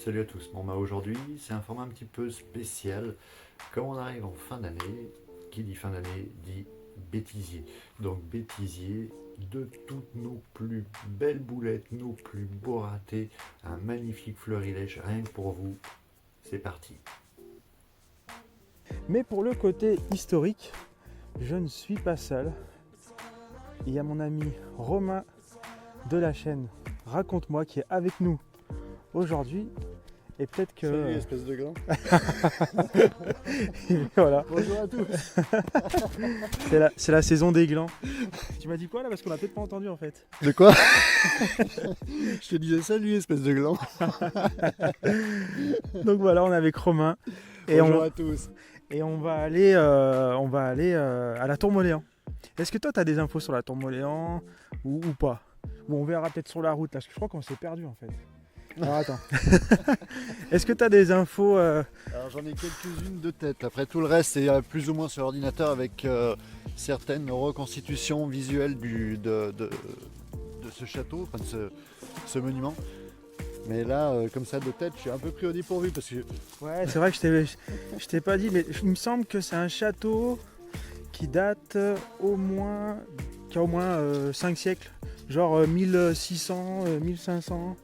Salut à tous. Bon bah aujourd'hui c'est un format un petit peu spécial. Comme on arrive en fin d'année, qui dit fin d'année dit bêtisier. Donc bêtisier de toutes nos plus belles boulettes, nos plus beaux ratés, un magnifique florilège rien que pour vous. C'est parti. Mais pour le côté historique, je ne suis pas seul. Il y a mon ami Romain de la chaîne Raconte-moi qui est avec nous aujourd'hui. Et peut-être que... Salut espèce de gland. Voilà, Bonjour à tous. c'est la saison des glands. Tu m'as dit quoi là? Parce qu'on a peut-être pas entendu en fait. De quoi? Je te disais salut espèce de gland. Donc voilà, on est avec Romain. Et Bonjour à tous. Et on va aller, à la Tour Mauléon. Est-ce que toi, tu as des infos sur la Tour Mauléon ou pas? Ou on verra peut-être sur la route, là, parce que je crois qu'on s'est perdu en fait. Alors attends. Est-ce que tu as des infos Alors j'en ai quelques-unes de tête. Après tout le reste c'est plus ou moins sur l'ordinateur avec certaines reconstitutions visuelles de ce château, enfin de ce monument. Mais là, comme ça de tête, je suis un peu pris au dépourvu parce que Ouais, c'est vrai que je t'ai pas dit, mais il me semble que c'est un château qui date qui a au moins 5 siècles. Genre 1600, 1500.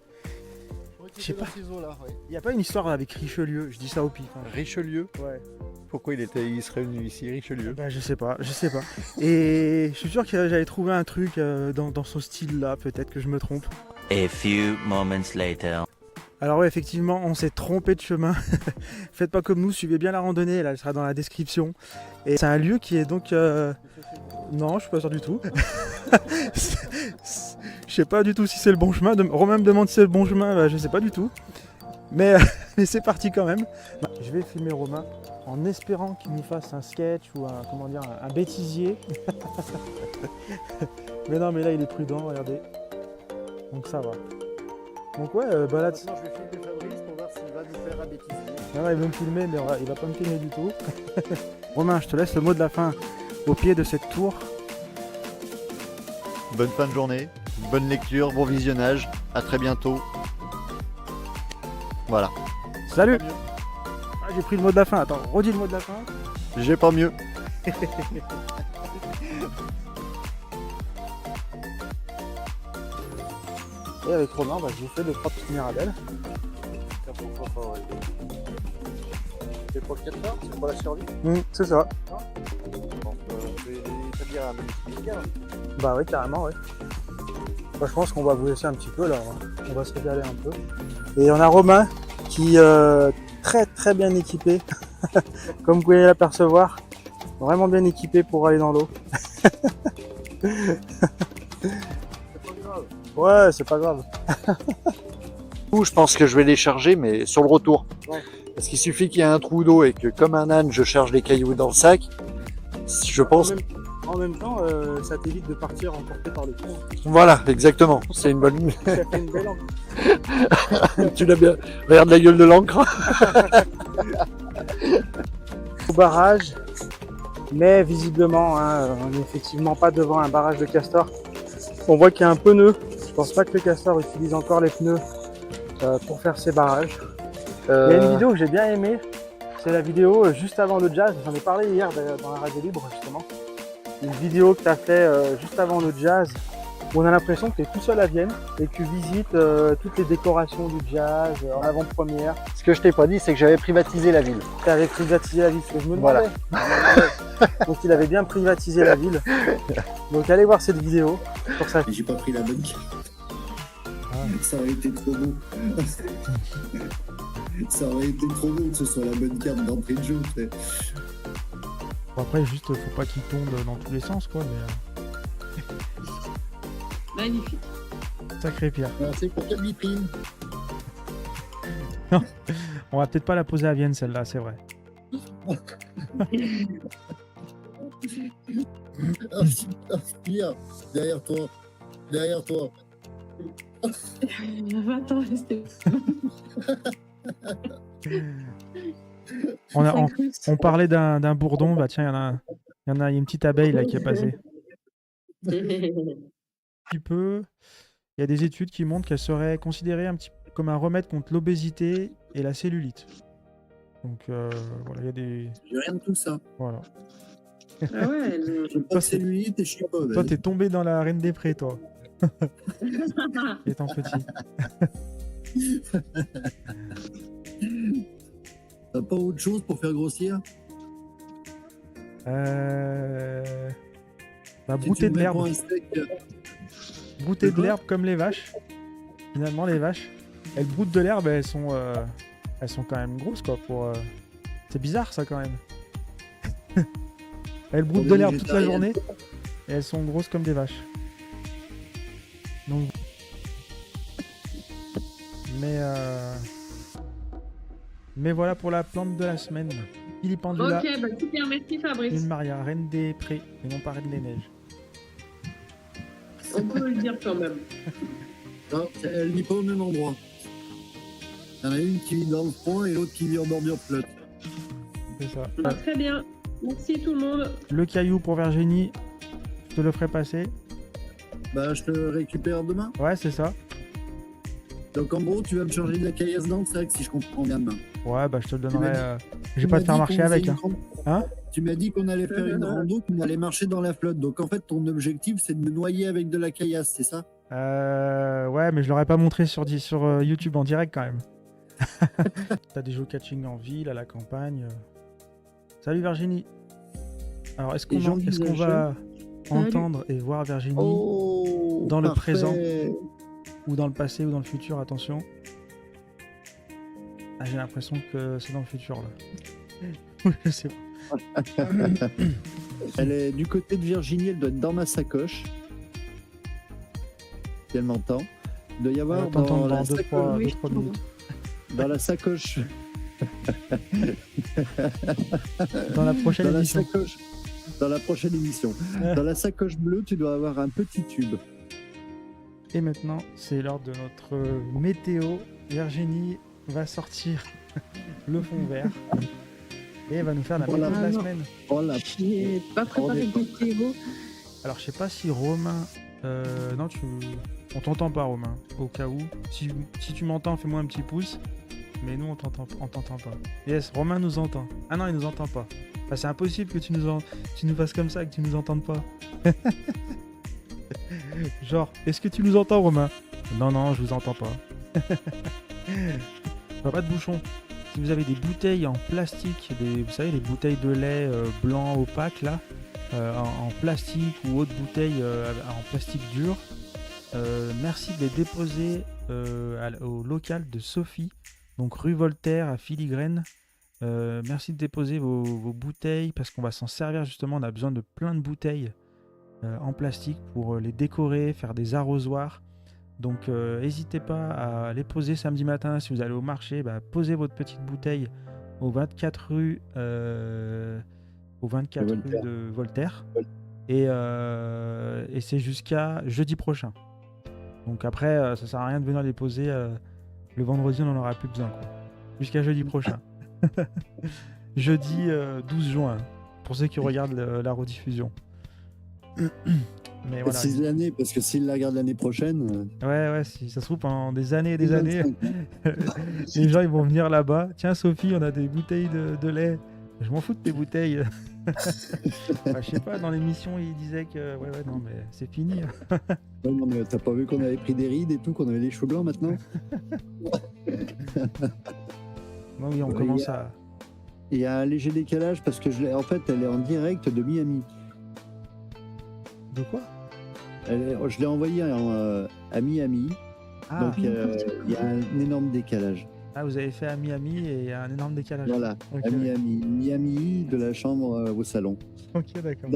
Je sais pas. Là, ouais. Il n'y a pas une histoire avec Richelieu, je dis ça au pif. Hein. Richelieu. Ouais. Pourquoi il serait venu ici, Richelieu? Bah, je sais pas. Et je suis sûr que j'avais trouvé un truc dans ce style-là, peut-être que je me trompe. A few moments later. Alors ouais, effectivement, on s'est trompé de chemin. Faites pas comme nous, suivez bien la randonnée, là, elle sera dans la description. Et c'est un lieu qui est donc... Non, je suis pas sûr du tout. Je sais pas du tout si c'est le bon chemin. Romain me demande si c'est le bon chemin, bah, je sais pas du tout. Mais, mais c'est parti quand même. Je vais filmer Romain en espérant qu'il nous fasse un sketch ou un bêtisier. Mais non, mais là il est prudent, regardez. Donc ça va. Donc ouais, balade. Maintenant je vais filmer Fabrice pour voir s'il va nous faire un bêtisier. Non, il veut me filmer, mais il va pas me filmer du tout. Romain, je te laisse le mot de la fin au pied de cette tour. Bonne fin de journée, bonne lecture, bon visionnage, à très bientôt. Voilà. Salut. Ah, j'ai pris le mot de la fin, attends, redis le mot de la fin. J'ai pas mieux. Et avec Romain, bah, j'ai fait 2-3 petites mirabelles. C'est pour le 4 heures, c'est pour la survie. C'est ça. On peut établir un magnifique cadre. Bah oui, carrément, ouais. Bah, je pense qu'on va vous laisser un petit peu là, on va se régaler un peu. Et on a Romain qui est très très bien équipé, comme vous pouvez l'apercevoir, vraiment bien équipé pour aller dans l'eau. Ouais, c'est pas grave. Je pense que je vais les charger, mais sur le retour. Ouais. Parce qu'il suffit qu'il y ait un trou d'eau et que, comme un âne, je charge les cailloux dans le sac. Je pense. En même temps, ça t'évite de partir emporté par le pont. Voilà, exactement. C'est une bonne. Ça fait une belle encre. Tu l'as bien. Regarde la gueule de l'encre. Au barrage, mais visiblement, hein, on n'est effectivement pas devant un barrage de castor. On voit qu'il y a un pneu. Je pense pas que le castor utilise encore les pneus pour faire ses barrages. Il y a une vidéo que j'ai bien aimée. C'est la vidéo juste avant le jazz. J'en ai parlé hier dans la radio libre justement. Une vidéo que tu as fait juste avant le jazz où on a l'impression que tu es tout seul à Vienne et que tu visites toutes les décorations du jazz en avant-première. Ce que je t'ai pas dit, c'est que j'avais privatisé la ville. Tu avais privatisé la ville, ce que je me demandais. Voilà. Donc il avait bien privatisé la ville. Donc allez voir cette vidéo pour ça. J'ai pas pris la bonne carte. Ça aurait été trop beau. Ça aurait été trop beau que ce soit la bonne carte d'entrée de jeu. Tu sais. Bon, après, juste, faut pas qu'il tombe dans tous les sens, quoi. Mais, Magnifique. sacré Pierre. Alors, c'est pour quelle vitrine? On va peut-être pas la poser à Vienne, celle-là, c'est vrai. Pierre, derrière toi. Derrière toi. Attends, restez. On parlait d'un bourdon, bah tiens, il y a une petite abeille là qui est passée. Un petit peu, il y a des études qui montrent qu'elle serait considérée un petit peu comme un remède contre l'obésité et la cellulite. Donc voilà, il y a des... J'ai rien de tout ça. Voilà. Ah ouais, elle... J'ai pas de cellulite et je suis pas Toi, obèse. t'es tombé dans la reine des prés, toi. Étant petit. T'as pas autre chose pour faire grossir? Bah, Si brouter tu de me l'herbe. réponds un steak, Brouter De de quoi l'herbe comme les vaches. Finalement, les vaches, elles broutent de l'herbe, elles sont quand même grosses, quoi. C'est bizarre, ça, quand même. Elles broutent Pour de les l'herbe toute la végétariennes. journée et elles sont grosses comme des vaches. Donc... Mais voilà pour la plante de la semaine. Filipendula, Ok, bah super, merci Fabrice. Maria, reine des prés, et non pas reine des neiges. On peut le dire quand même. non, elle vit pas au même endroit. Il y en a une qui vit dans le fond et l'autre qui vit en bordure flotte. C'est ça. Bah, très bien. Merci tout le monde. Le caillou pour Virginie, je te le ferai passer. Bah, je te récupère demain. Ouais, c'est ça. Donc, en gros, tu vas me charger de la caillasse d'Ansac si je comprends bien demain. Ouais, bah je te le m'as donnerai. dit- Je vais pas te faire marcher avec. Hein. Hein? Tu m'as dit qu'on allait faire une rando, qu'on allait marcher dans la flotte. Donc, en fait, ton objectif, c'est de me noyer avec de la caillasse, c'est ça? Ouais, mais je l'aurais pas montré sur YouTube en direct quand même. T'as des géocaching en ville, à la campagne. Salut Virginie. Alors, est-ce qu'on va entendre et voir Virginie dans le présent ou dans le passé ou dans le futur? Attention. Ah, j'ai l'impression que c'est dans le futur là. Je sais pas. Elle est du côté de Virginie, elle doit être dans ma sacoche. Si elle m'entend. Il doit y avoir T'entends dans 2-3 Oui, minutes. dans la sacoche. Dans la prochaine Dans la émission. sacoche. Dans la prochaine émission. Dans la sacoche bleue, tu dois avoir un petit tube. Et maintenant, c'est l'heure de notre météo. Virginie va sortir le fond vert et elle va nous faire la météo de la non. semaine. Voilà. J'ai pas préparé de météo. Alors, je sais pas si Romain... non, on t'entend pas, Romain, au cas où. Si tu m'entends, fais-moi un petit pouce. Mais nous, on t'entend pas. Yes, Romain nous entend. Ah non, il nous entend pas. Bah, c'est impossible que tu nous fasses comme ça et que tu nous entendes pas. Genre, est-ce que tu nous entends, Romain? Non, je vous entends pas. Pas de bouchon. Si vous avez des bouteilles en plastique, vous savez, les bouteilles de lait blanc opaque là, en plastique ou autre bouteille en plastique dur, merci de les déposer au local de Sophie, donc rue Voltaire à Filigrane. Merci de déposer vos bouteilles parce qu'on va s'en servir justement. On a besoin de plein de bouteilles en plastique pour les décorer, faire des arrosoirs. Donc n'hésitez pas à les poser samedi matin si vous allez au marché. Posez votre petite bouteille au 24 rue de Voltaire. Et c'est jusqu'à jeudi prochain. Donc après, ça sert à rien de venir les poser le vendredi, on n'en aura plus besoin. Quoi. Jusqu'à jeudi prochain. Jeudi 12 juin, pour ceux qui regardent la rediffusion. Mais voilà. 6 années, parce que s'il la regarde l'année prochaine. Ouais, si ça se trouve pendant des années et des années, les gens ils vont venir là-bas. Tiens, Sophie, on a des bouteilles de lait. Je m'en fous de tes bouteilles. Je sais pas, dans l'émission, il disait que. Ouais, non, mais c'est fini. Ouais, non, mais t'as pas vu qu'on avait pris des rides et tout, qu'on avait les cheveux blancs maintenant? Non, oui, on commence à. Il y a un léger décalage parce que en fait, elle est en direct de Miami. De quoi? Je l'ai envoyée à Miami. Ah. Donc il y a un énorme décalage. Ah, vous avez fait à Miami et il y a un énorme décalage. Voilà, Ok, à Miami. Miami, de la chambre au salon. Ok, d'accord.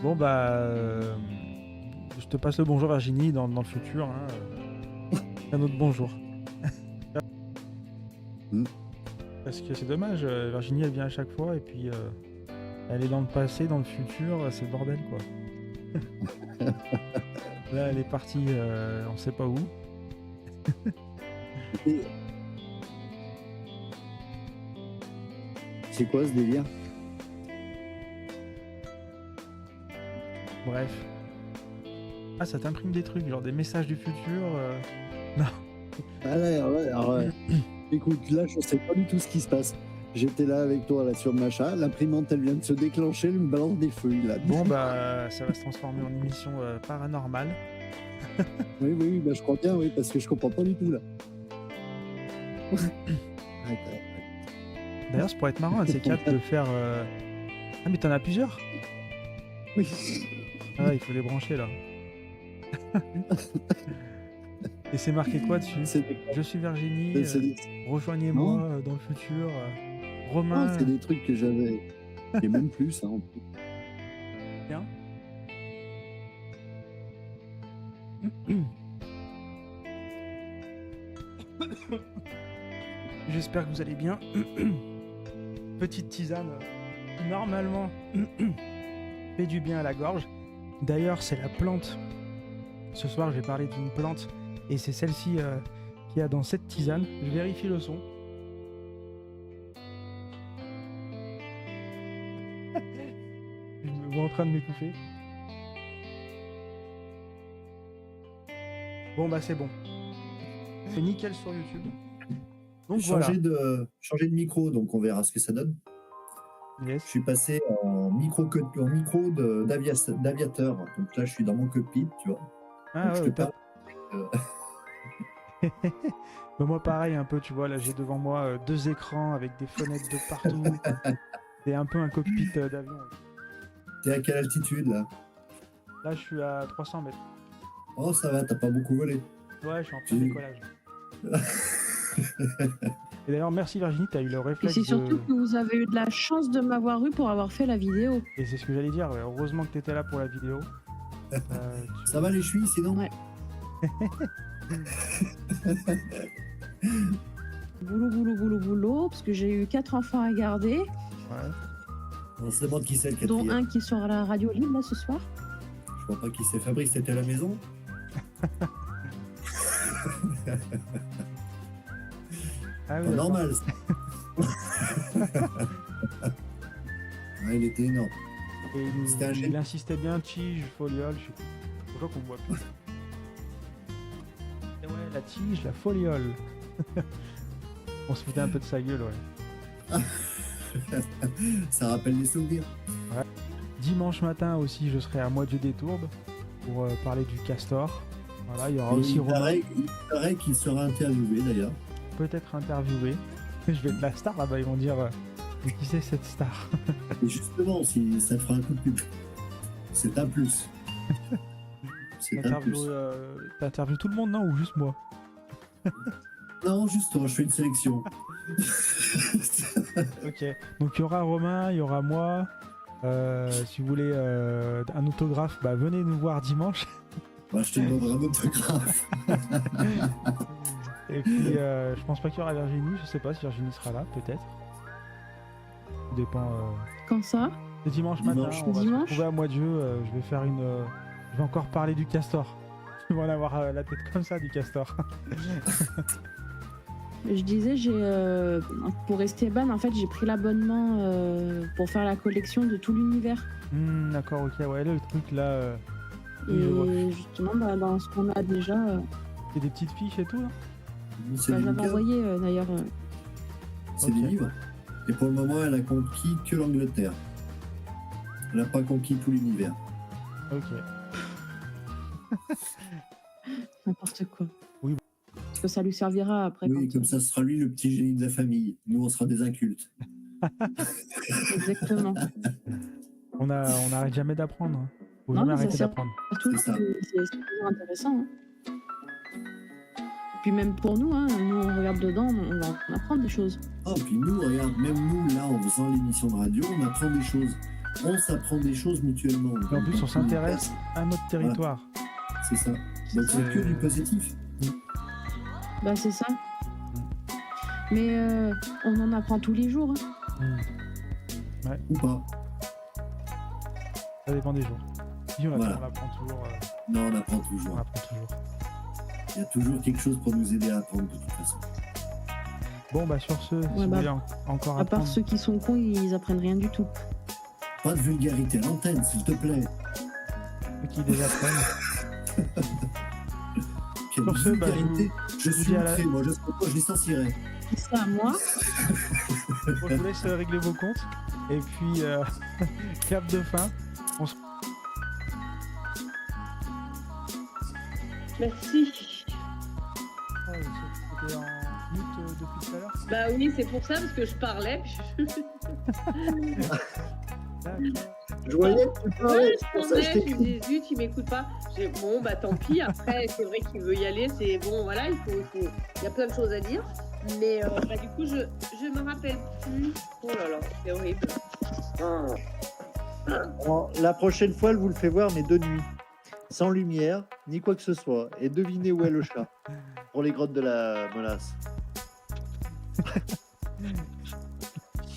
Bon, je te passe le bonjour, Virginie, dans le futur. Un autre bonjour. Parce que c'est dommage, Virginie, elle vient à chaque fois et puis elle est dans le passé, dans le futur, c'est le bordel, quoi. Là, elle est partie, on sait pas où. C'est quoi ce délire? Bref. Ah, ça t'imprime des trucs, genre des messages du futur. Alors, écoute, là, je sais pas du tout ce qui se passe. J'étais là avec toi là sur le machin, l'imprimante elle vient de se déclencher, elle me balance des feuilles là. Bon, bah, ça va se transformer en émission paranormale. Oui, bah, je crois bien, oui, parce que je comprends pas du tout là. D'ailleurs, ça pourrait être marrant, un de ces quatre, de faire. Ah, mais t'en as plusieurs? Oui. Ah, il faut les brancher là. Et c'est marqué quoi dessus? C'est des... Je suis Virginie, rejoignez-moi dans le futur. Romain. c'est des trucs que j'avais. Et même plus, ça en plus. Bien. J'espère que vous allez bien. Petite tisane qui normalement fait du bien à la gorge. D'ailleurs, c'est la plante. Ce soir, je vais parler d'une plante et c'est celle-ci qu'il y a dans cette tisane. Je vérifie le son. Je me vois en train de m'étouffer. Bon, bah c'est bon. C'est nickel sur YouTube. Donc changer de micro, donc on verra ce que ça donne. Yes. Je suis passé en micro d'aviateur. Donc là, je suis dans mon cockpit, tu vois. Ah, donc, ouais, je moi pareil un peu, tu vois, là j'ai devant moi 2 écrans avec des fenêtres de partout. C'est un peu un cockpit d'avion. T'es à quelle altitude là? Là je suis à 300 mètres. Oh ça va, t'as pas beaucoup volé. Ouais, je suis en plein décollage. Et d'ailleurs merci Virginie, t'as eu le Et réflexe c'est surtout que vous avez eu de la chance de m'avoir eu pour avoir fait la vidéo. Et c'est ce que j'allais dire, ouais. Heureusement que t'étais là pour la vidéo. Ça va les chevilles sinon? Ouais. Boulot, parce que j'ai eu 4 enfants à garder, Ouais. On se demande qui c'est le dont quatrième. un qui sera à la radio libre là ce soir. Je vois pas qui c'est. Fabrice, t'étais à la maison? Ah, oui, Pas d'accord. normal. Ça. Ouais, il était énorme. Et C'était un il gène. insistait bien, tige, foliole, je sais pas. Pourquoi qu'on me voit plus. Et ouais, la tige, la foliole. On se foutait un peu de sa gueule, ouais. Ça rappelle les souvenirs. Dimanche matin aussi, je serai à Moitié des Tourbes pour parler du castor. Voilà, il y aura Et aussi il Romain, paraît qu'il sera interviewé d'ailleurs. peut-être interviewé. Je vais être la star là-bas, ils vont dire mais qui c'est cette star? Et justement, si ça te fera un coup de pub, c'est un plus. C'est un plus. T'interviews tout le monde, non? Ou juste moi? Non, juste toi, je fais une sélection. Ok, donc il y aura Romain, il y aura moi. Si vous voulez un autographe, bah venez nous voir dimanche. Bah, je te demanderai un autographe. Et puis je pense pas qu'il y aura Virginie, je sais pas si Virginie sera là, peut-être. Tout dépend. Quand ça? C'est dimanche matin, Dimanche. on va se Dimanche. retrouver à Moitié. Je vais faire une. Je vais encore parler du castor. Ils vont en avoir la tête comme ça du castor. Je disais, pour Esteban, en fait, j'ai pris l'abonnement pour faire la collection de tout l'univers. D'accord, ok, ouais, là, le truc là. Et Oui, je vois. justement, dans ce qu'on a déjà, C'est des petites fiches et tout là. C'est je des l'avais livres. envoyé d'ailleurs. C'est des livres. Et pour le moment, elle a conquis que l'Angleterre. Elle n'a pas conquis tout l'univers. Ok. N'importe quoi. Oui. Parce que ça lui servira après. Oui, quand... comme ça, ce sera lui le petit génie de la famille. Nous, on sera des incultes. Exactement. On n'arrête jamais d'apprendre. Hein. Faut Non, jamais mais ça arrêter sert- d'apprendre. Surtout, C'est ça. c'est toujours intéressant. Hein. Puis même pour nous, hein, nous on regarde dedans, on va en apprendre des choses. Oh, puis nous, regarde, même nous, là, en faisant l'émission de radio, on apprend des choses. On s'apprend des choses mutuellement. Et en plus, on s'intéresse à notre territoire. C'est ça. Donc, c'est que du positif. Bah c'est ça. Mais on en apprend tous les jours. Hein. Ou pas. Ça dépend des jours. Si on apprend, Voilà. on apprend toujours. Non, on apprend On toujours. apprend toujours. Il y a toujours quelque chose pour nous aider à apprendre, de toute façon. Bon, bah sur ce, si vous bah, voulez encore À part apprendre. ceux qui sont cons, ils apprennent rien du tout. Pas de vulgarité à l'antenne, s'il te plaît. Ceux qui les apprennent. Quelle Sur ce, bah, vulgarité. Je vous suis dis à la- outré, moi, je serais toi, je licencierais. C'est à moi. Bon, je vous laisse régler vos comptes. Et puis, cap de fin. Merci. Ah, c'était en mute depuis tout à l'heure. Bah oui, c'est pour ça, parce que je parlais. D'accord. Je voyais que tu parlais, Ouais, c'est je pour ça que je tournais, je t'ai me disais, zut, il m'écoute pas. Bon, bah tant pis, après, c'est vrai qu'il veut y aller, c'est bon, voilà, il y a plein de choses à dire. Mais bah, du coup, je me rappelle plus. Oh là là, c'est horrible. Bon, la prochaine fois, elle vous le fait voir, mais de nuit. Sans lumière, ni quoi que ce soit. Et devinez où est le chat. Pour les grottes de la Molasse.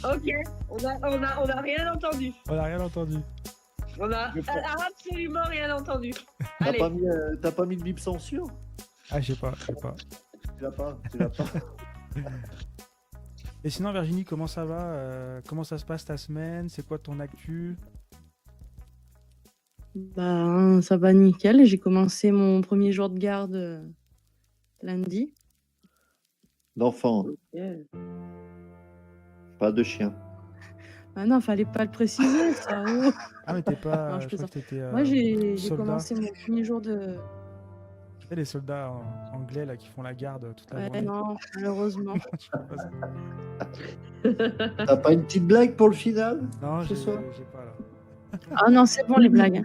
Ok, on a rien entendu. On n'a rien entendu. On a Je crois. absolument rien entendu. T'as Allez. pas mis de bip censure? Ah, je sais pas. Tu l'as pas. Et sinon, Virginie, comment ça va comment ça se passe ta semaine? C'est quoi ton actu? Bah, ça va nickel. J'ai commencé mon premier jour de garde lundi. D'enfant, Yeah. pas de chien. Ah non, fallait pas le préciser, ça. Oh. Ah, mais t'es pas. Non, je je crois plaisante. que t'étais. Moi, j'ai soldat. commencé mon premier jour de. Tu sais, les soldats anglais là qui font la garde toute la Ouais, journée. non, malheureusement. Tu fais pas ça. T'as pas une petite blague pour le final? Non, Ce j'ai soir pas là. Ah non, c'est bon les blagues.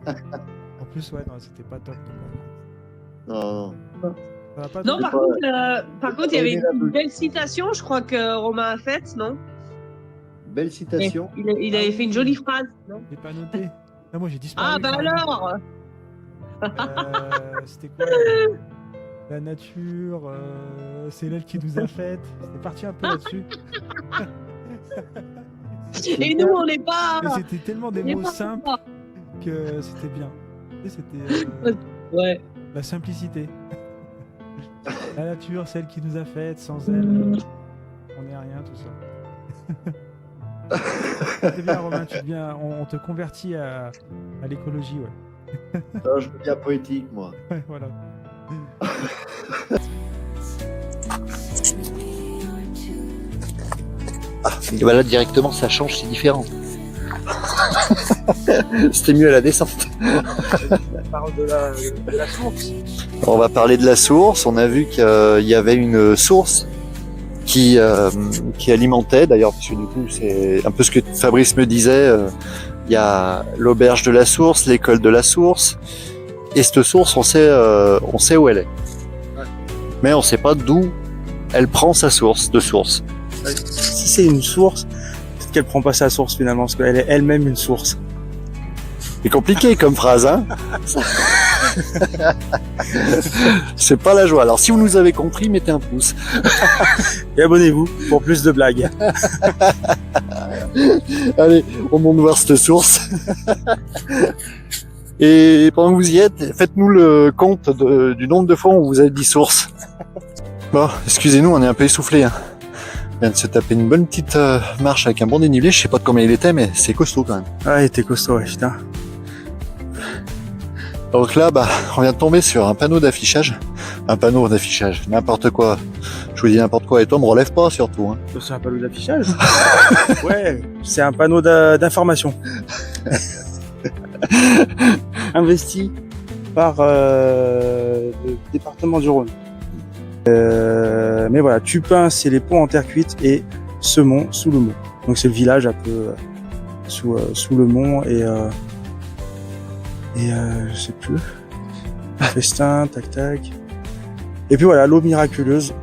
En plus, ouais, non, c'était pas top. Non. Ça va pas Non, de- par contre, il y avait une belle citation, je crois que Romain a faite, non? Belle citation. Il avait fait une jolie phrase, non? J'ai pas noté. Ah, moi j'ai disparu. Ah bah carrément. alors! C'était quoi la nature, c'est elle qui nous a faites. C'était parti un peu là-dessus. Et nous, on n'est pas. Mais c'était tellement des on n'est mots pas simples sympa. que c'était bien. Tu sais, c'était Ouais. la simplicité. La nature, celle qui nous a faites, sans elle, on n'est rien, tout ça. C'était bien, Romain, tu deviens, on te convertit à l'écologie, ouais. Non, je deviens poétique, moi. Ouais, voilà. Et bah là, directement, ça change, c'est différent. C'était mieux à la descente. Parole de la source. On va parler de la source. On a vu qu'il y avait une source qui alimentait, d'ailleurs, parce que du coup, c'est un peu ce que Fabrice me disait. Il y a l'auberge de la source, l'école de la source. Et cette source, on sait où elle est. Mais on sait pas d'où elle prend sa source de source. Si c'est une source, peut-être qu'elle prend pas sa source finalement, parce qu'elle est elle-même une source. C'est compliqué comme phrase, hein. C'est pas la joie. Alors si vous nous avez compris, mettez un pouce. Et abonnez-vous pour plus de blagues. Allez, on monte voir cette source. Et pendant que vous y êtes, faites-nous le compte du nombre de fois où vous avez dit source. Bon, excusez-nous, on est un peu essoufflé. Hein. On vient de se taper une bonne petite marche avec un bon dénivelé. Je sais pas de combien il était, mais c'est costaud quand même. Ah, il était costaud, ouais, putain. Donc là, bah, on vient de tomber sur un panneau d'affichage. Un panneau d'affichage, n'importe quoi. Je vous dis n'importe quoi. Et toi, me relève pas surtout. Hein. C'est un panneau d'affichage. Ouais, c'est un panneau d'information. Investi par le département du Rhône. Mais voilà, Tupin, c'est les ponts en terre cuite et Semont sous le mont. Donc c'est le village un peu sous le mont et je sais plus. Festin, tac tac. Et puis voilà, l'eau miraculeuse.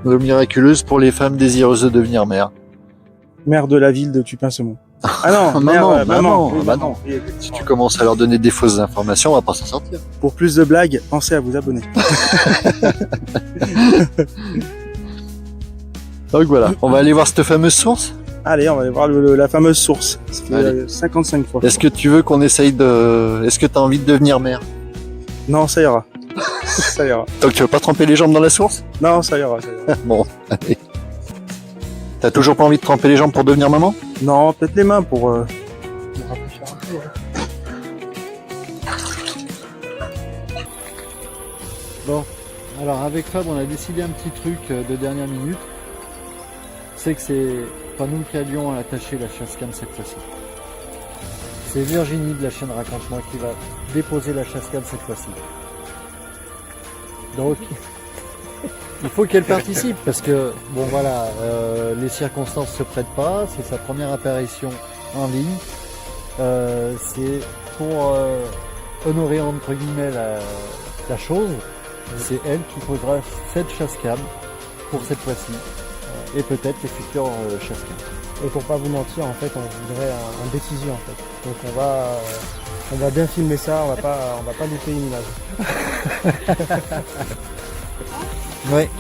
L'eau miraculeuse pour les femmes désireuses de devenir mère. Maire de la ville de Tupin-Semont. Ah non, Maman, maman, oui, bah maman. non. Oui, effectivement. Si tu commences à leur donner des fausses informations, on va pas s'en sortir. Pour plus de blagues, pensez à vous abonner. Donc voilà, on va aller voir cette fameuse source. Allez, on va aller voir la fameuse source. Ça fait Allez. 55 fois. Est-ce que tu veux qu'on essaye de... Est-ce que tu as envie de devenir mère? Non, ça ira. Ça ira. Donc tu veux pas tremper les jambes dans la source? Non, ça ira. Bon, allez. T'as toujours pas envie de tremper les jambes pour devenir maman? Non, peut-être les mains pour rafraîchir un peu. Bon, alors avec Fab, on a décidé un petit truc de dernière minute. C'est que c'est pas nous qui allions attacher la chasse cam cette fois-ci. C'est Virginie de la chaîne Raconte-moi qui va déposer la chasse cam cette fois-ci. Donc, il faut qu'elle participe parce que, bon voilà, les circonstances se prêtent pas. C'est sa première apparition en ligne. C'est pour honorer entre guillemets la chose. C'est elle qui posera cette chasse cam pour cette fois-ci et peut-être les futures chasse cam. Et pour pas vous mentir, en fait, on voudrait un bêtisier en fait. Donc on va bien filmer ça, on va pas louper une image. Ouais.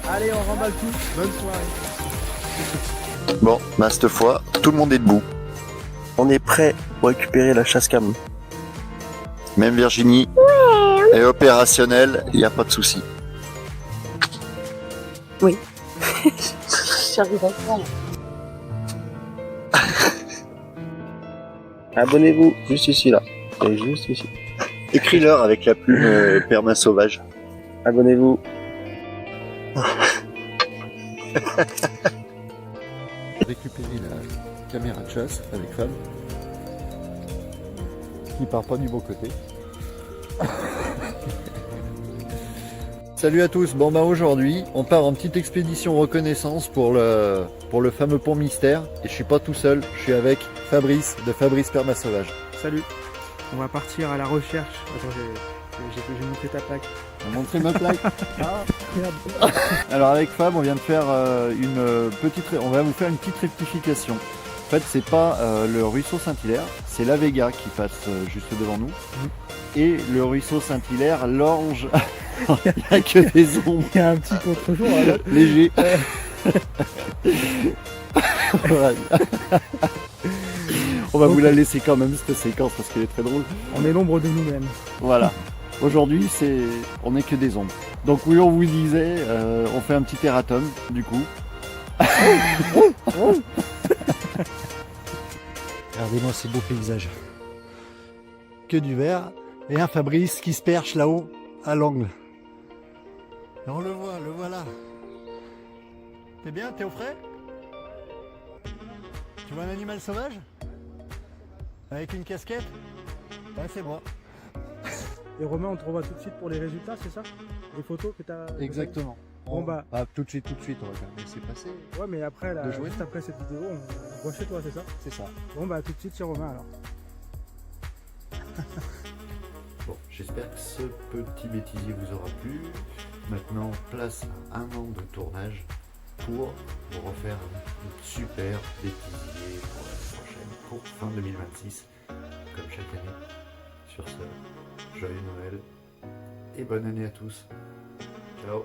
Allez, on remballe tout. Bonne soirée. Bon, bah cette fois, tout le monde est debout. On est prêt pour récupérer la chasse cam. Même Virginie est opérationnelle, il n'y a pas de souci. J'arrive à faire. Abonnez-vous, juste ici là. Et juste ici. Écris-leur avec la plume perma sauvage. Abonnez-vous. Récupérer la caméra de chasse avec Fab qui part pas du bon côté. Salut à tous, bon bah aujourd'hui on part en petite expédition reconnaissance pour le fameux pont mystère et je suis pas tout seul, je suis avec Fabrice de Fabrice Perma Sauvage. Salut. On va partir à la recherche. Attends, j'ai montré ta plaque. On va montrer ma plaque. Ah, merde. Alors avec Fab, on vient de faire on va vous faire une petite rectification. En fait, c'est pas le ruisseau Saint-Hilaire, c'est la Vega qui passe juste devant nous. Et le ruisseau Saint-Hilaire longe. Il n'y a que des ombres. Il y a un petit contre-jour là. Léger. Voilà. On va vous la laisser quand même cette séquence parce qu'elle est très drôle. On est l'ombre de nous-mêmes. Voilà. Aujourd'hui, on n'est que des ombres. Donc oui, on vous disait, on fait un petit erratum du coup. Regardez-moi ces beaux paysages. Que du vert et un Fabrice qui se perche là-haut à l'angle. Et on le voilà. T'es bien, t'es au frais? Tu vois un animal sauvage? Avec une casquette? Ouais, c'est moi. Et Romain, on te revoit tout de suite pour les résultats, c'est ça? Les photos que t'as. Exactement. Bon bah. Tout de suite, on va quand même laisser passer. Ouais, mais après, là, De jouer. juste après cette vidéo, on voit chez toi, c'est ça? C'est ça. Bon bah, tout de suite chez Romain alors. Bon, j'espère que ce petit bêtisier vous aura plu. Maintenant, place à un an de tournage pour vous refaire un super bêtisier pour l'année prochaine, pour fin 2026, comme chaque année. Sur ce, joyeux Noël et bonne année à tous. Ciao.